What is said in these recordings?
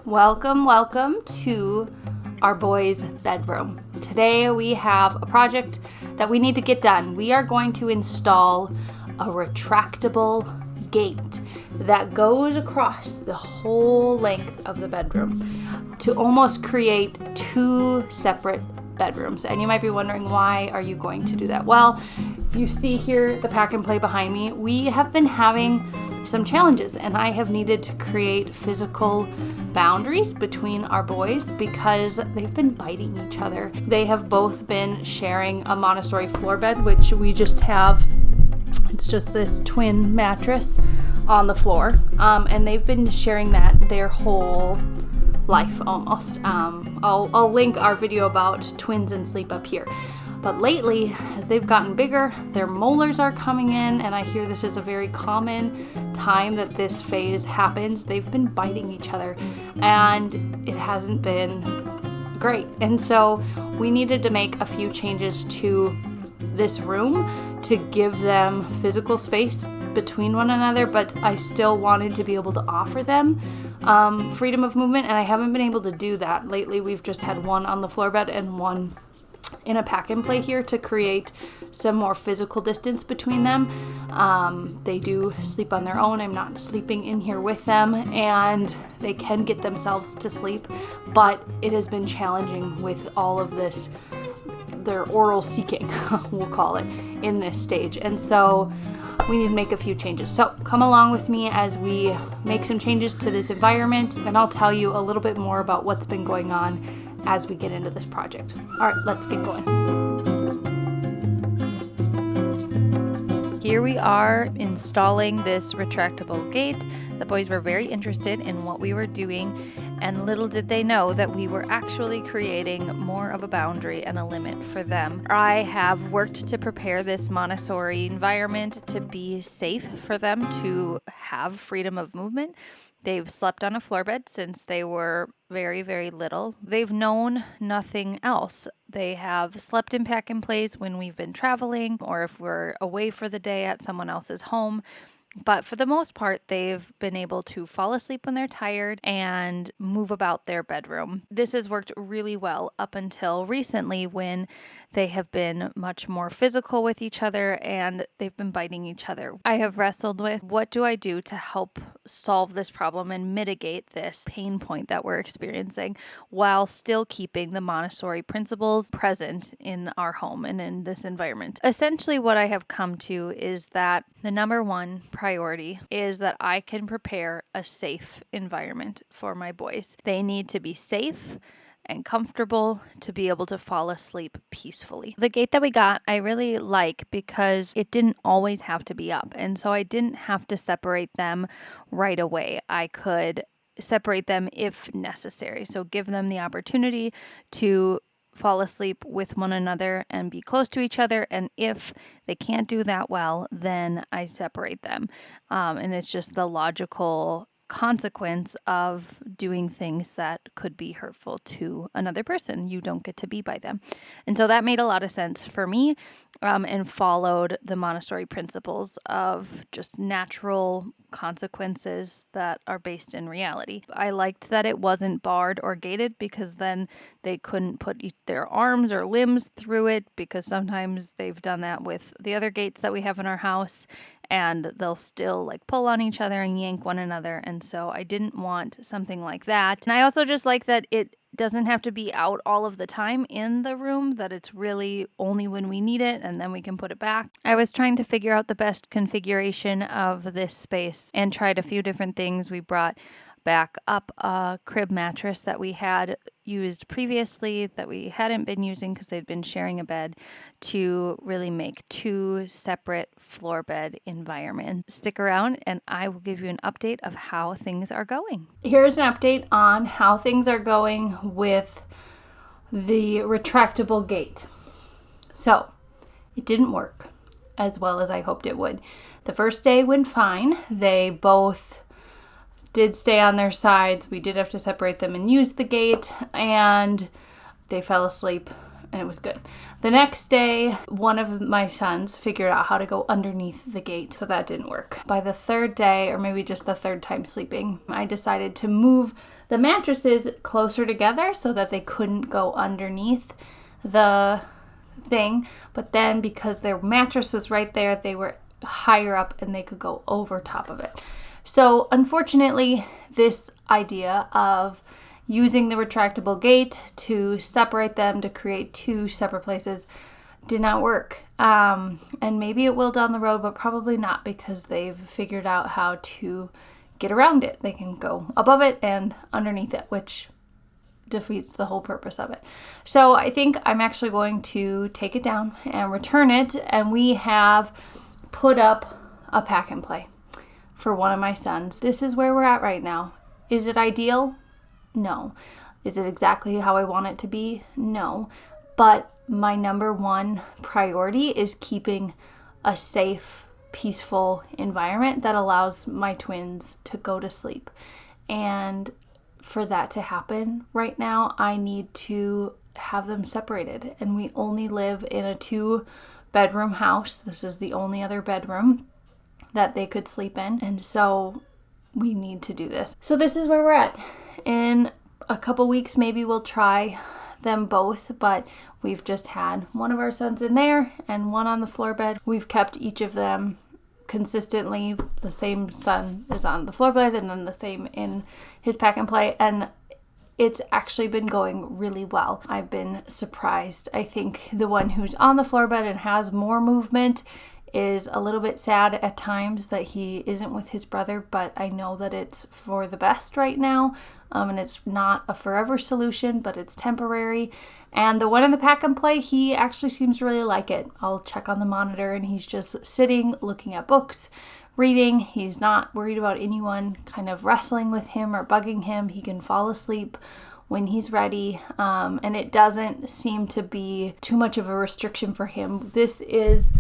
Welcome to our boys' bedroom. Today we have a project that we need to get done. We are going to install a retractable gate that goes across the whole length of the bedroom to almost create two separate bedrooms. And you might be wondering, why are you going to do that? Well, if you see here the pack and play behind me, we have been having some challenges and I have needed to create physical boundaries between our boys because they've been biting each other. They have both been sharing a Montessori floor bed, which we just have. It's just this twin mattress on the floor, and they've been sharing that their whole life almost. I'll link our video about twins and sleep up here. But lately, as they've gotten bigger, their molars are coming in, and I hear this is a very common time that this phase happens. They've been biting each other, and it hasn't been great. And so we needed to make a few changes to this room to give them physical space between one another, but I still wanted to be able to offer them freedom of movement, and I haven't been able to do that. Lately, we've just had one on the floor bed and one in a pack and play here to create some more physical distance between them. They do sleep on their own. I'm not sleeping in here with them, and they can get themselves to sleep, but it has been challenging with all of this, their oral seeking, we'll call it, in this stage. And so we need to make a few changes. So come along with me as we make some changes to this environment, and I'll tell you a little bit more about what's been going on as we get into this project. All right, let's get going. Here we are installing this retractable gate. The boys were very interested in what we were doing, and little did they know that we were actually creating more of a boundary and a limit for them. I have worked to prepare this Montessori environment to be safe for them to have freedom of movement. They've slept on a floor bed since they were very, very little. They've known nothing else. They have slept in pack and plays when we've been traveling or if we're away for the day at someone else's home. But for the most part, they've been able to fall asleep when they're tired and move about their bedroom. This has worked really well up until recently when they have been much more physical with each other and they've been biting each other. I have wrestled with, what do I do to help solve this problem and mitigate this pain point that we're experiencing while still keeping the Montessori principles present in our home and in this environment? Essentially, what I have come to is that the number one priority is that I can prepare a safe environment for my boys. They need to be safe and comfortable to be able to fall asleep peacefully. The gate that we got, I really like because it didn't always have to be up. And so I didn't have to separate them right away. I could separate them if necessary. So give them the opportunity to fall asleep with one another and be close to each other. And if they can't do that well, then I separate them. And it's just the logical consequence of doing things that could be hurtful to another person. You don't get to be by them. And so that made a lot of sense for me, and followed the Montessori principles of just natural consequences that are based in reality. I liked that it wasn't barred or gated because then they couldn't put their arms or limbs through it, because sometimes they've done that with the other gates that we have in our house and they'll still like pull on each other and yank one another. And so I didn't want something like that. And I also just like that it doesn't have to be out all of the time in the room, that it's really only when we need it and then we can put it back. I was trying to figure out the best configuration of this space and tried a few different things. We brought back up a crib mattress that we had used previously that we hadn't been using because they'd been sharing a bed, to really make two separate floor bed environments. Stick around and I will give you an update of how things are going. Here's an update on how things are going with the retractable gate. So it didn't work as well as I hoped it would. The first day went fine. They both did stay on their sides. We did have to separate them and use the gate, and they fell asleep and it was good. The next day, one of my sons figured out how to go underneath the gate, so that didn't work. By the third day, or maybe just the third time sleeping, I decided to move the mattresses closer together so that they couldn't go underneath the thing. But then because their mattress was right there, they were higher up and they could go over top of it. So unfortunately, this idea of using the retractable gate to separate them to create two separate places did not work. And maybe it will down the road, but probably not, because they've figured out how to get around it. They can go above it and underneath it, which defeats the whole purpose of it. So I think I'm actually going to take it down and return it. And we have put up a pack and play for one of my sons. This is where we're at right now. Is it ideal? No. Is it exactly how I want it to be? No. But my number one priority is keeping a safe, peaceful environment that allows my twins to go to sleep. And for that to happen right now, I need to have them separated. And we only live in a 2-bedroom house. This is the only other bedroom that they could sleep in. And so we need to do this. So this is where we're at. In a couple weeks, maybe we'll try them both, but we've just had one of our sons in there and one on the floor bed. We've kept each of them consistently. The same son is on the floor bed and then the same in his pack and play, and it's actually been going really well. I've been surprised. I think the one who's on the floor bed and has more movement is a little bit sad at times that he isn't with his brother, but I know that it's for the best right now. And it's not a forever solution, but it's temporary. And the one in the pack and play, he actually seems to really like it. I'll check on the monitor and he's just sitting, looking at books, reading. He's not worried about anyone kind of wrestling with him or bugging him. He can fall asleep when he's ready. And it doesn't seem to be too much of a restriction for him. This is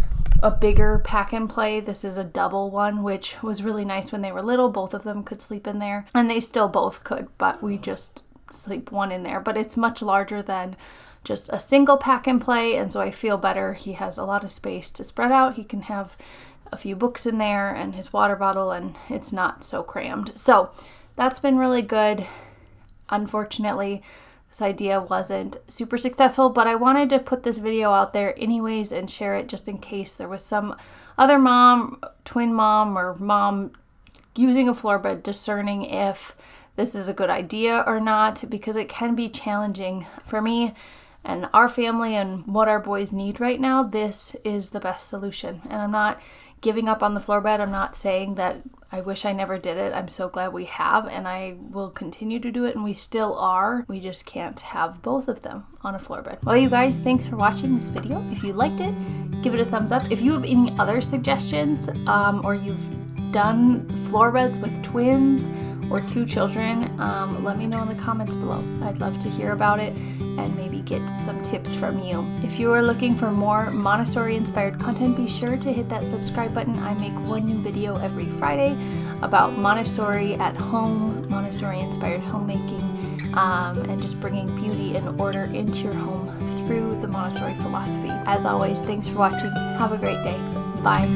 a bigger pack and play. This is a double one, which was really nice when they were little. Both of them could sleep in there, and they still both could, but we just sleep one in there. But it's much larger than just a single pack and play, and so I feel better. He has a lot of space to spread out. He can have a few books in there and his water bottle, and it's not so crammed. So that's been really good. Unfortunately, this idea wasn't super successful, but I wanted to put this video out there anyways and share it just in case there was some other mom, twin mom, or mom using a floor bed discerning if this is a good idea or not, because it can be challenging for me and our family and what our boys need right now. This is the best solution. And I'm not giving up on the floor bed. I'm not saying that I wish I never did it. I'm so glad we have, and I will continue to do it, and we still are. We just can't have both of them on a floor bed. Well, you guys, thanks for watching this video. If you liked it, give it a thumbs up. If you have any other suggestions, or you've done floor beds with twins or 2 children, let me know in the comments below. I'd love to hear about it and maybe get some tips from you. If you are looking for more Montessori inspired content, be sure to hit that subscribe button. I make one new video every Friday about Montessori at home, Montessori inspired homemaking, and just bringing beauty and order into your home through the Montessori philosophy. As always, thanks for watching. Have a great day. Bye.